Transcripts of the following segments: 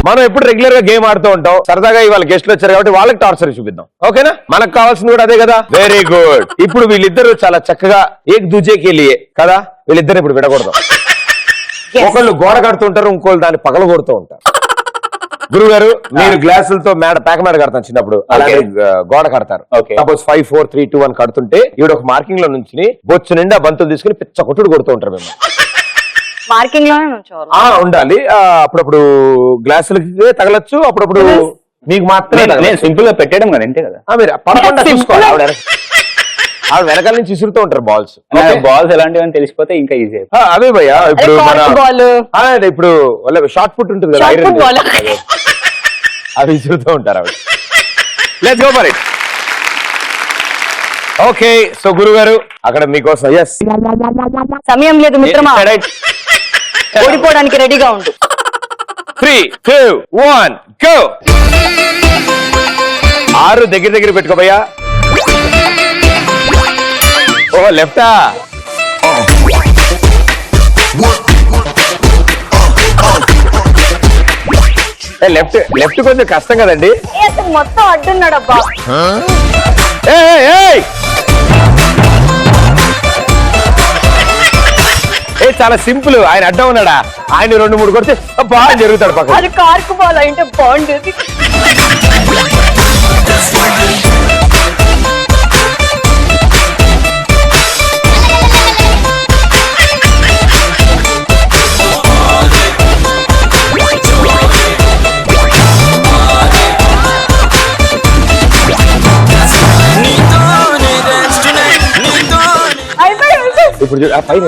మనం ఎప్పుడు రెగ్యులర్ గా గేమ్ ఆడుతూ ఉంటాం. సరదాగా ఇవాళ గెస్ట్లు వచ్చారు కాబట్టి వాళ్ళకి టార్చర్ చూపిద్దాం. ఓకేనా? మనకు కావాల్సింది కూడా అదే కదా. Very good. ఇప్పుడు వీళ్ళిద్దరు చాలా చక్కగా ఏక్ దూజేకి కదా, వీళ్ళిద్దరు ఇప్పుడు విడకూడదు. ఒకళ్ళు గోడ కడుతుంటారు, ఇంకోళ్ళు దాన్ని పగల కొడుతూ ఉంటారు. గురువు గారు, మీరు గ్లాసులతో ప్యాక మేడ కడతాను చిన్నప్పుడు, అలాగే గోడ కడతారు. సపోజ్ 5 4 3 2 1 కడుతుంటే ఈవిడ ఒక మార్కింగ్ లో నుంచి బొచ్చు నిండా బంతులు తీసుకుని పిచ్చ కొట్టుడు కొడుతూ ఉంటారు. మేము మార్కింగ్ లోనే ఉండాలి. అప్పుడప్పుడు గ్లాసులకి తగలచ్చు, అప్పుడప్పుడు మీకు మాత్రమే సింపుల్ గా పెట్టడం కదా, అంతే కదా. మీరు పడకుండా చూసుకోవాలి. ఆవిడ వెనకాల నుంచి విసురుతూ ఉంటారు బాల్స్. బాల్స్ ఎలాంటివి అని తెలిసిపోతే ఇంకా ఈజీ. అదే భయ్యా, ఇప్పుడు షార్ట్ పుట్ ఉంటుంది కదా, ఐరన్, అవి విసురుతూ ఉంటారు ఆవిడ. Let's go for it. Okay, so గురువు గారు అక్కడ మీకోసం సమయం లేదు మిత్రమా, ఓడిపోవడానికి రెడీగా ఉండు. 3 2 1 గో. 6 దగ్గర పెట్టుకోబయ్యా. ఓ లెఫ్టా? లెఫ్ట్ కొంచెం కష్టం కదండి. మొత్తం అడ్డున్నాడు అబ్బా. చాలా సింపుల్. ఆయన అడ్డం ఉన్నాడా? ఆయన 2 3 కొడితే బాగా జరుగుతాడు పక్కన. అది కార్కు బాల్ అంటే బాగుండేది. ఇప్పుడు పైన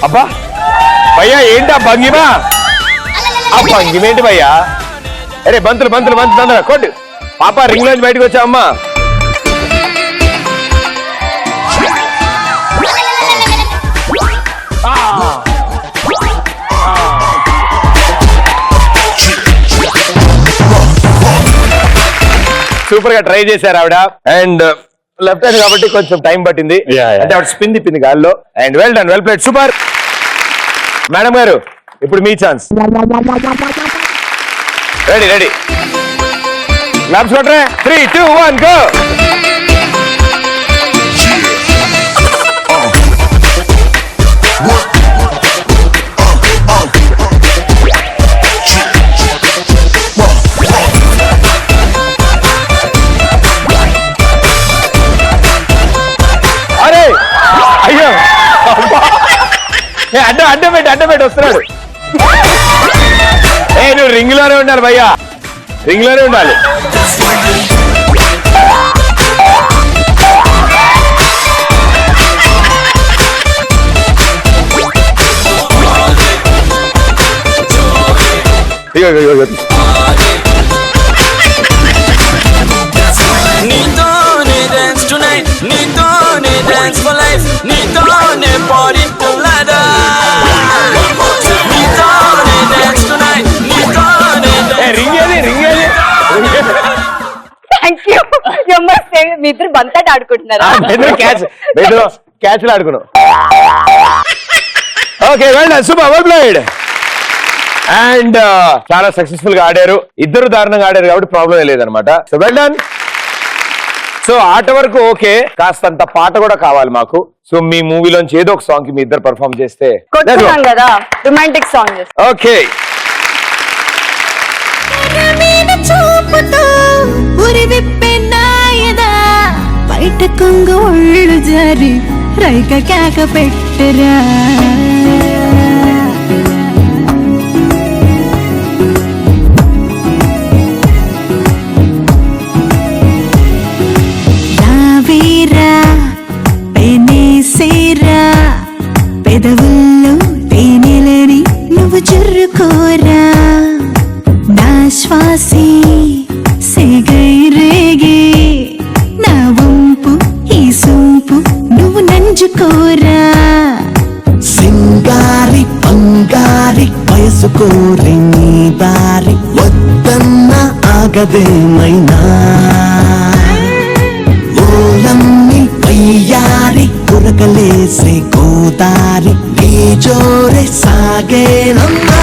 అబ్బా భయ్యా, ఏంటా భంగిమా? ఆ భంగిమేంటి భయ్యా? అరే బంతులు కొట్టు పాప. రింగ్ లోంచి బయటకు వచ్చా అమ్మా. సూపర్ గా ట్రై చేశారు ఆవిడ. అండ్ లెఫ్ట్ హ్యాండ్ కాబట్టి కొంచెం టైం పట్టింది. అంటే ఆవిడ స్పిన్ తిప్పింది గాల్లో. And well done, well played, super. Madam గారు, ఇప్పుడు మీ ఛాన్స్. రెడీ క్లాప్స్ కొట్టరే. 3 2 1 గో. అయ్యో అడ్డం పెట్టి వస్తున్నాడు. నువ్వు రింగ్ లోనే ఉండాలి భయ్యా, రింగ్ లోనే ఉండాలి. మీ ఇద్దరు బంతాట ఆడుకుంటున్నారు. క్యాచ్లు ఆడుకున్నాం. Okay, super, well played. And చాలా సక్సెస్ఫుల్ గా ఆడారు. ఇద్దరు దారుణంగా ఆడారు కాబట్టి ప్రాబ్లం లేదనమాట. So well done. సో ఆట వరకు ఓకే, కాస్తంత పాట కూడా కావాలి మాకు. సో మీ మూవీలోంచి ఏదో ఒక సాంగ్ కి మీ ఇద్దరు పర్ఫార్మ్ చేస్తే కదా, రొమాంటిక్ సాంగ్. ఓకే. బయట కొంగు ఒళ్ళు జారి రైక కేక పెట్టరా, రావేరా పెనేసేరా, పెదవుల్లో తేనెలని నువ్వు జుర్రుకోరా, నా శ్వాసే సెగై రేగే, నా వంపు ఈ సొంపు నువ్వు నంజుకోరా, సింగారి బంగారి వయసు కోరి నీ దారి వద్దన్న ఆగదేమైనా ఓలమ్మి వయ్యారి ఉరకలేసే గోదారి ఈ జోరే సాగేనమ్మా